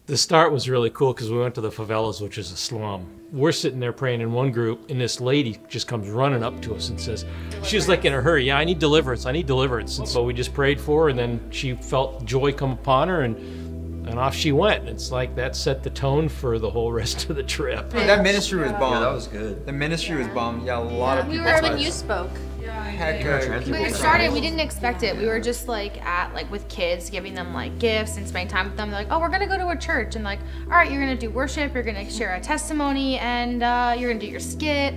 The start was really cool because we went to the favelas, which is a slum. We're sitting there praying in one group, and this lady just comes running up to us and says, she was like in a hurry, yeah, I need deliverance, I need deliverance. And so we just prayed for her, and then she felt joy come upon her, and off she went. And it's like that set the tone for the whole rest of the trip. That ministry was bomb. Yeah, that was good. The ministry was bomb. Yeah, a lot of people. That's when you spoke. Heck, We started, we didn't expect it. We were just like with kids, giving them like gifts and spending time with them. They're like, oh, we're gonna go to a church, and like, all right, you're gonna do worship, you're gonna share a testimony, and you're gonna do your skit.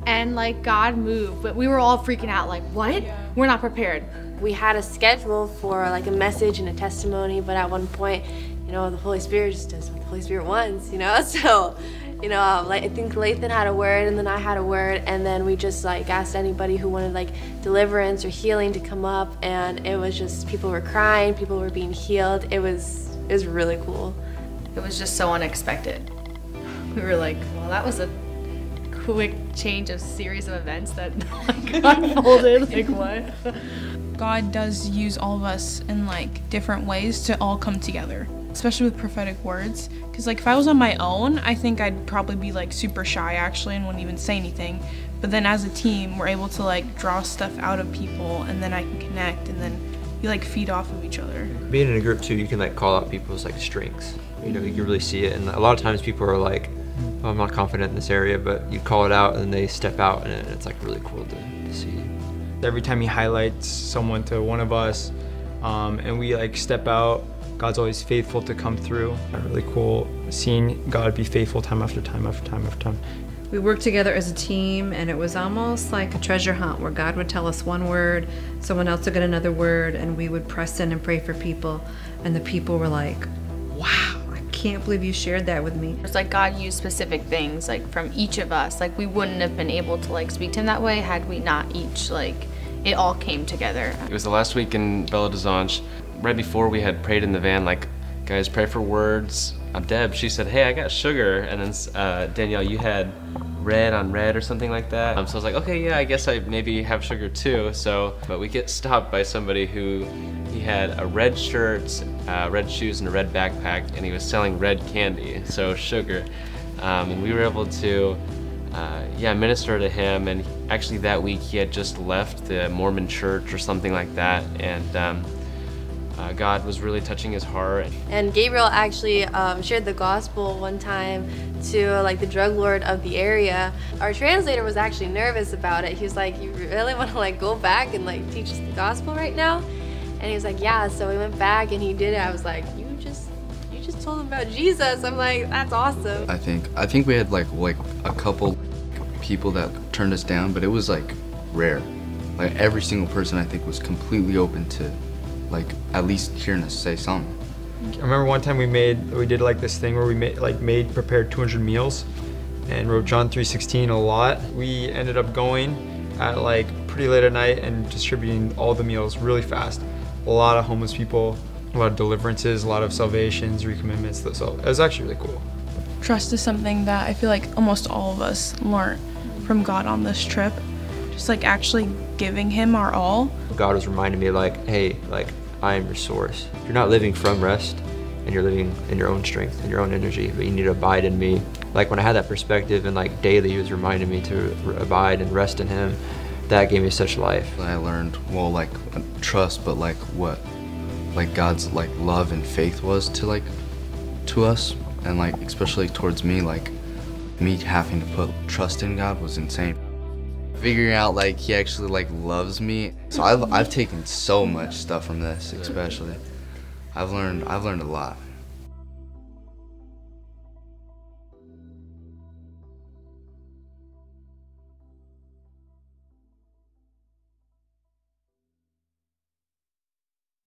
And like God moved, but we were all freaking out like, what? We're not prepared. We had a schedule for like a message and a testimony, but at one point, you know, the Holy Spirit just does what the Holy Spirit wants, you know? So, you know, like I think Lathan had a word, and then I had a word, and then we just like asked anybody who wanted like deliverance or healing to come up, and it was just, people were crying, people were being healed. It was really cool. It was just so unexpected. We were like, well, that was a quick change of series of events that like, unfolded. Like, what? God does use all of us in like different ways to all come together, especially with prophetic words. Because like if I was on my own, I think I'd probably be like super shy actually and wouldn't even say anything. But then as a team, we're able to like draw stuff out of people, and then I can connect, and then you like feed off of each other. Being in a group too, you can like call out people's like strengths. You know, you can really see it, and a lot of times people are like, oh, I'm not confident in this area, but you call it out and they step out, and it's like really cool to see. Every time he highlights someone to one of us, and we like step out, God's always faithful to come through. Really cool seeing God be faithful time after time after time after time. We worked together as a team, and it was almost like a treasure hunt where God would tell us one word, someone else would get another word, and we would press in and pray for people, and the people were like, wow, I can't believe you shared that with me. It's like God used specific things like from each of us. Like we wouldn't have been able to like speak to him that way had we not each like, it all came together. It was the last week in Bella Desange. Right before we had prayed in the van, like, guys, pray for words. Deb, she said, hey, I got sugar. And then Danielle, you had red on red or something like that. So I was like, okay, yeah, I guess I maybe have sugar too. But we get stopped by somebody who, he had a red shirt, red shoes, and a red backpack, and he was selling red candy, so sugar. And we were able to, minister to him. And actually that week he had just left the Mormon church or something like that, and God was really touching his heart. And Gabriel actually shared the gospel one time to like the drug lord of the area. Our translator was actually nervous about it. He was like, you really want to like go back and like teach us the gospel right now? And he was like, yeah. So we went back and he did it. I was like, you just told him about Jesus. I'm like, that's awesome. I think we had like a couple people that turned us down, but it was like rare. Like every single person I think was completely open to like at least hearing us say something. I remember one time we did like this thing where we prepared 200 meals and wrote John 3:16 a lot. We ended up going at like pretty late at night and distributing all the meals really fast. A lot of homeless people, a lot of deliverances, a lot of salvations, recommitments. So it was actually really cool. Trust is something that I feel like almost all of us learned from God on this trip. Just like actually giving him our all. God was reminding me like, hey, like I am your source. You're not living from rest, and you're living in your own strength and your own energy, but you need to abide in me. Like when I had that perspective and like daily he was reminding me to abide and rest in him, that gave me such life. I learned, well, like trust, but like what like God's like love and faith was to us, and like especially towards me, like me having to put trust in God was insane. Figuring out like he actually like loves me. So I've taken so much stuff from this, especially. I've learned a lot.